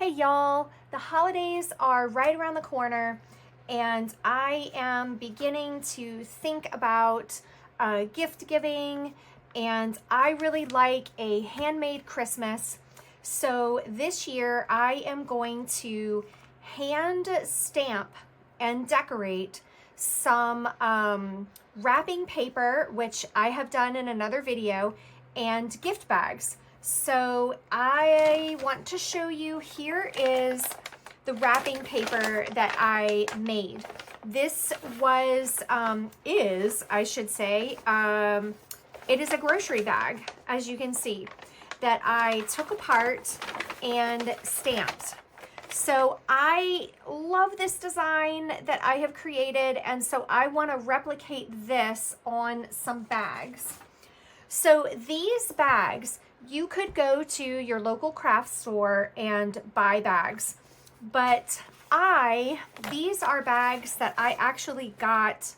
Hey y'all, the holidays are right around the corner and I am beginning to think about gift giving, and I really like a handmade Christmas. So this year I am going to hand stamp and decorate some wrapping paper, which I have done in another video, and gift bags. So I want to show you, here is the wrapping paper that I made. This was, I should say, it is a grocery bag, as you can see, that I took apart and stamped. So I love this design that I have created, and so I want to replicate this on some bags. So these bags, you could go to your local craft store and buy bags, but these are bags that I actually got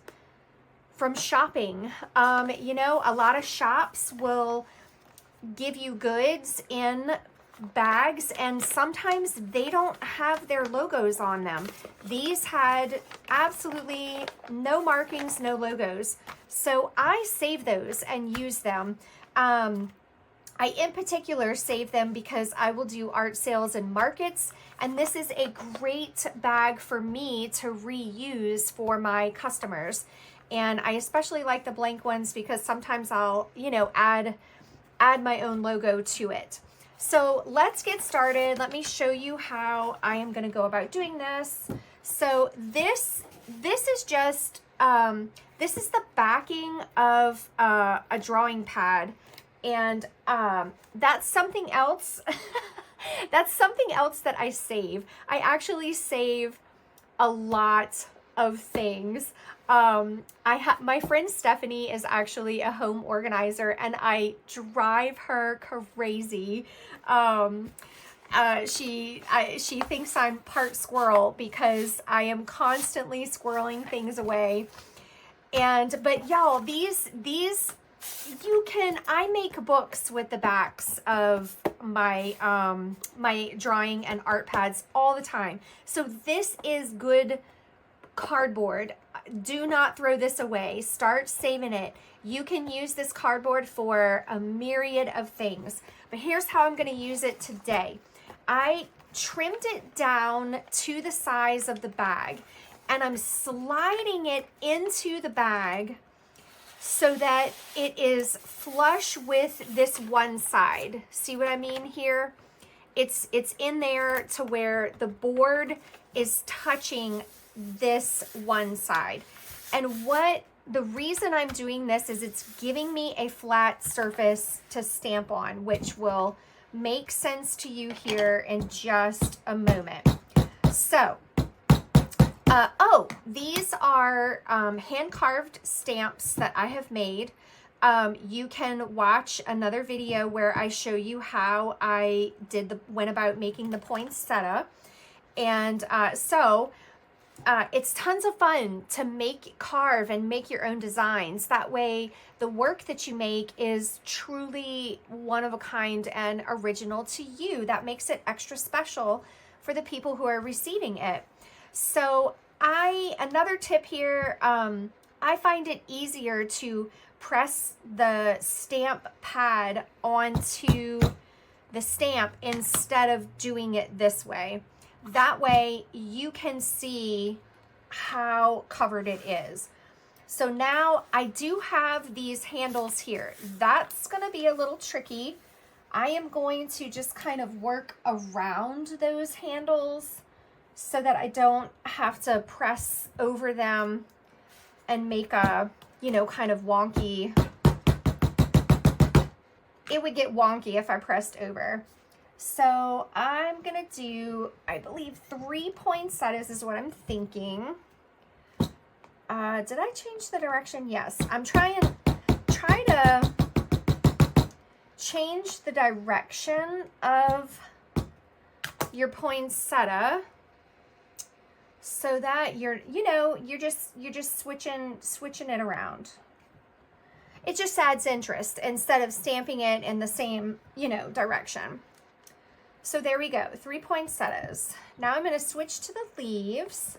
from shopping. You know, a lot of shops will give you goods in bags and sometimes they don't have their logos on them. These had absolutely no markings, no logos. So I save those and use them. I in particular save them because I will do art sales and markets, and this is a great bag for me to reuse for my customers. And I especially like the blank ones because sometimes I'll, you know, add my own logo to it. So let's get started. Let me show you how I am going to go about doing this. So this is just this is the backing of a drawing pad, and that's something else. That's something else that I save. I actually save a lot of things. My friend Stephanie is actually a home organizer, and I drive her crazy. She thinks I'm part squirrel because I am constantly squirreling things away. But y'all, I make books with the backs of my my drawing and art pads all the time. So this is good cardboard. Do not throw this away. Start saving it. You can use this cardboard for a myriad of things, but here's how I'm going to use it today. I trimmed it down to the size of the bag, and I'm sliding it into the bag so that it is flush with this one side. See what I mean here? It's in there to where the board is touching this one side. And the reason I'm doing this is it's giving me a flat surface to stamp on, which will make sense to you here in just a moment. So, these are hand-carved stamps that I have made. You can watch another video where I show you how I went about making the poinsettia. And it's tons of fun to carve and make your own designs. That way, the work that you make is truly one of a kind and original to you. That makes it extra special for the people who are receiving it. So another tip here, I find it easier to press the stamp pad onto the stamp instead of doing it this way. That way you can see how covered it is. So now I do have these handles here. That's going to be a little tricky. I am going to just kind of work around those handles so that I don't have to press over them and make a, you know, kind of wonky. It would get wonky if I pressed over. So I'm going to do, I believe, 3 poinsettias is what I'm thinking. Did I change the direction? Yes. I'm trying to change the direction of your poinsettia so that you're just switching it around. It just adds interest instead of stamping it in the same, direction. So there we go, 3 poinsettias. Now I'm going to switch to the leaves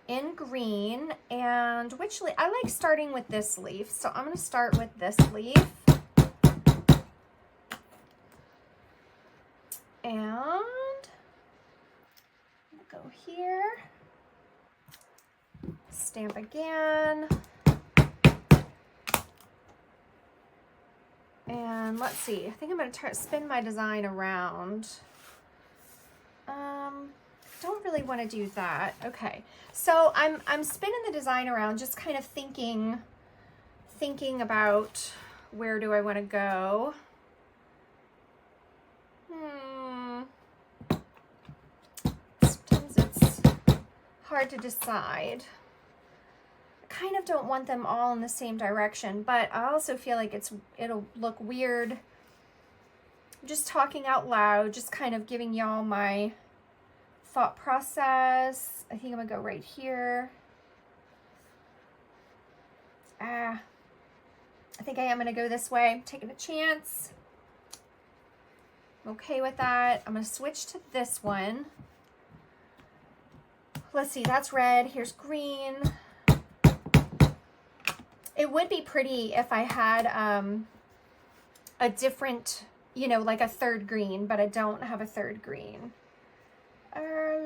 in green, and which leaf? I like starting with this leaf, so I'm going to start with this leaf. And go here, stamp again. And let's see, I think I'm going to spin my design around. Don't really want to do that. Okay, so I'm spinning the design around, just kind of thinking about where do I want to go. Sometimes it's hard to decide. I kind of don't want them all in the same direction, but I also feel like it'll look weird. I'm just talking out loud, just kind of giving y'all my thought process. I think I'm gonna go right here. I think I am gonna go this way, taking a chance. I'm okay with that. I'm gonna switch to this one. Let's see, that's red, here's green. It would be pretty if I had a different, you know, like a third green, but I don't have a third green. I'm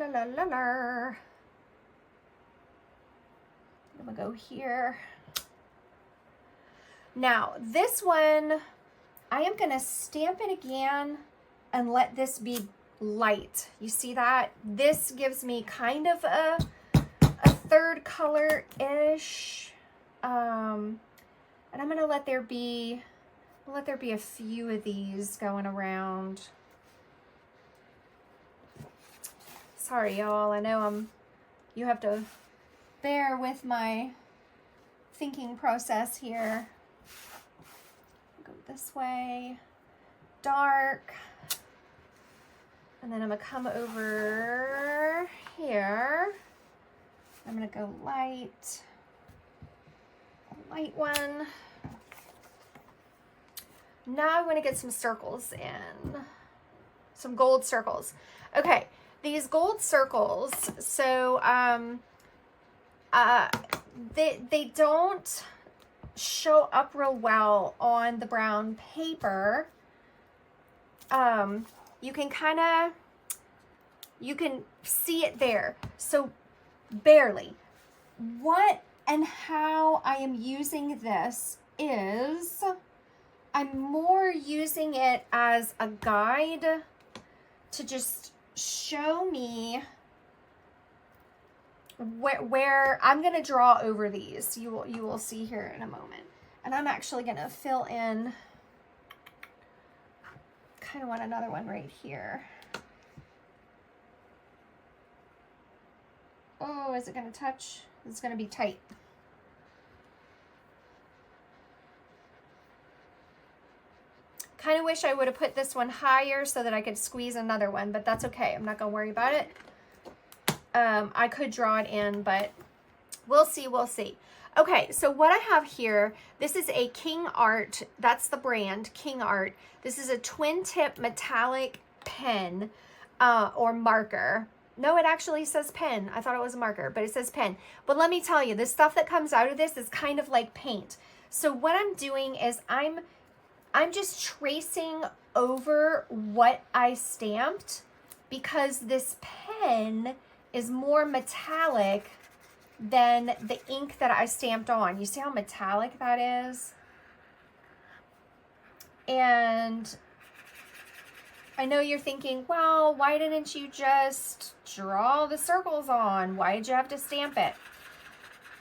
gonna go here. Now, this one, I am gonna stamp it again and let this be light. You see that? This gives me kind of a third color-ish. And I'm gonna let there be a few of these going around. Sorry, y'all. I know you have to bear with my thinking process here. Go this way, dark, and then I'm gonna come over here. I'm gonna go light, a light one. Now I want to get some circles in, some gold circles. Okay, these gold circles, so they don't show up real well on the brown paper. You can see it there, so barely. What and how I am using this is I'm more using it as a guide to just show me where I'm going to draw over these. You will see here in a moment. And I'm actually going to fill in, kind of want another one right here. Oh, is it going to touch? It's going to be tight. Kind of wish I would have put this one higher so that I could squeeze another one, but that's okay. I'm not going to worry about it. I could draw it in, but we'll see, we'll see. Okay, so what I have here, this is a King Art. That's the brand, King Art. This is a twin tip metallic pen or marker. No, it actually says pen. I thought it was a marker, but it says pen. But let me tell you, the stuff that comes out of this is kind of like paint. So what I'm doing is I'm just tracing over what I stamped because this pen is more metallic than the ink that I stamped on. You see how metallic that is? And I know you're thinking, well, why didn't you just draw the circles on? Why did you have to stamp it?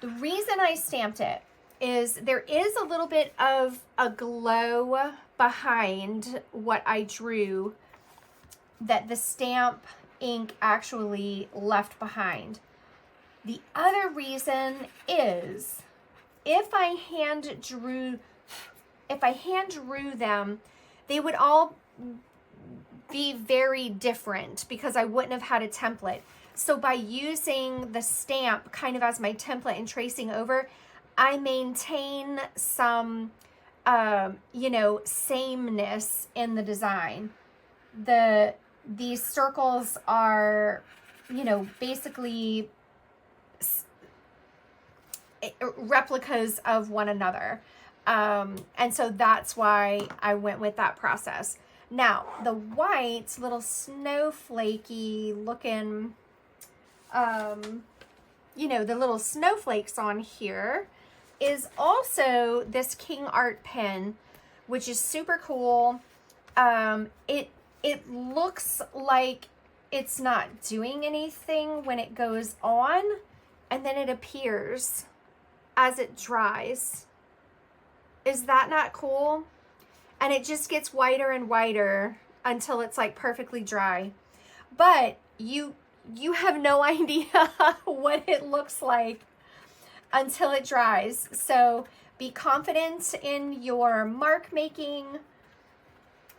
The reason I stamped it is there is a little bit of a glow behind what I drew that the stamp ink actually left behind. The other reason is if I hand drew them, they would all be very different because I wouldn't have had a template. So by using the stamp kind of as my template and tracing over, I maintain some, sameness in the design. The these circles are, you know, basically replicas of one another. And so that's why I went with that process. Now, the white, little snowflakey looking, you know, the little snowflakes on here is also this King Art pen, which is super cool. It looks like it's not doing anything when it goes on, and then it appears as it dries. Is that not cool? And it just gets whiter and whiter until it's like perfectly dry. But you have no idea what it looks like until it dries. So be confident in your mark making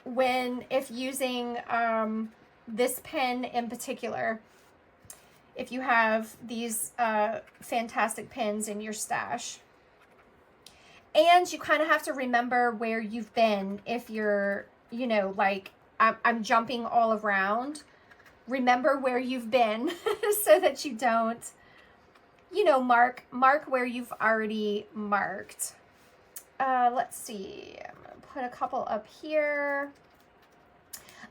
if using this pen in particular. If you have these fantastic pens in your stash. And you kind of have to remember where you've been. If you're, you know, like I'm jumping all around, remember where you've been so that you don't, you know, mark where you've already marked. Let's see, I'm gonna put a couple up here.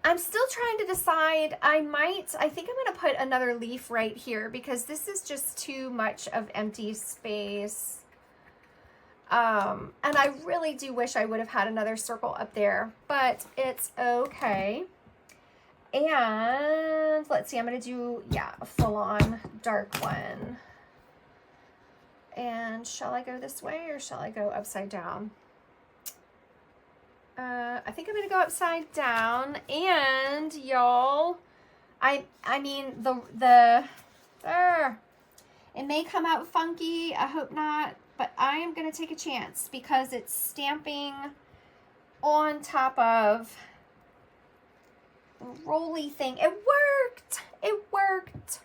I'm still trying to decide. I think I'm gonna put another leaf right here because this is just too much of empty space. And I really do wish I would have had another circle up there, but it's okay. And let's see, I'm going to do, yeah, a full-on dark one. And shall I go this way or shall I go upside down? I think I'm going to go upside down. And y'all, I mean, it may come out funky. I hope not. But I am going to take a chance because it's stamping on top of a rolly thing. It worked. It worked.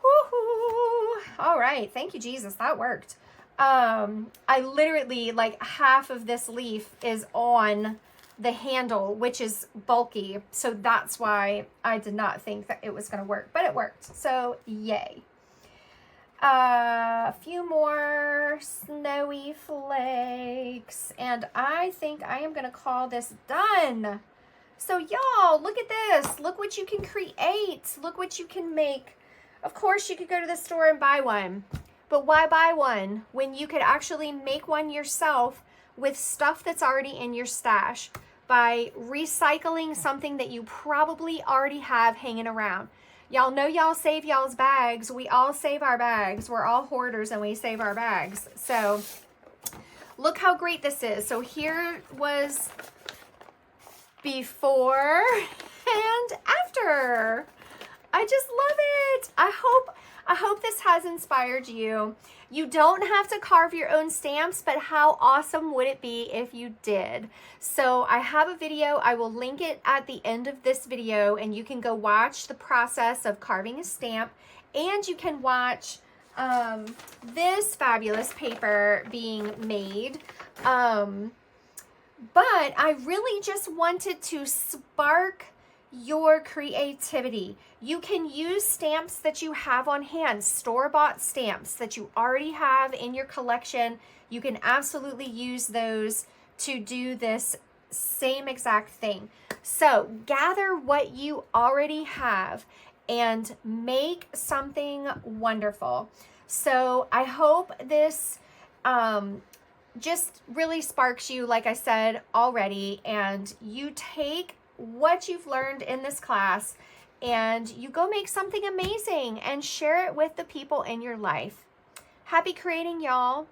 Woohoo. All right. Thank you, Jesus. That worked. I literally, like, half of this leaf is on the handle, which is bulky. So that's why I did not think that it was going to work. But it worked. So, yay. A few more snowy flakes, and I think I am going to call this done. So y'all, look at this. Look what you can create. Look what you can make. Of course, you could go to the store and buy one, but why buy one when you could actually make one yourself with stuff that's already in your stash by recycling something that you probably already have hanging around. Y'all know y'all save y'all's bags. We all save our bags. We're all hoarders and we save our bags. So look how great this is. So here was before and after. I just love it. I hope this has inspired you. You don't have to carve your own stamps, but how awesome would it be if you did? So I have a video. I will link it at the end of this video, and you can go watch the process of carving a stamp, and you can watch this fabulous paper being made. But I really just wanted to spark your creativity. You can use stamps that you have on hand, store-bought stamps that you already have in your collection. You can absolutely use those to do this same exact thing. So gather what you already have and make something wonderful. So I hope this just really sparks you, like I said already, and you take what you've learned in this class and you go make something amazing and share it with the people in your life. Happy creating, y'all.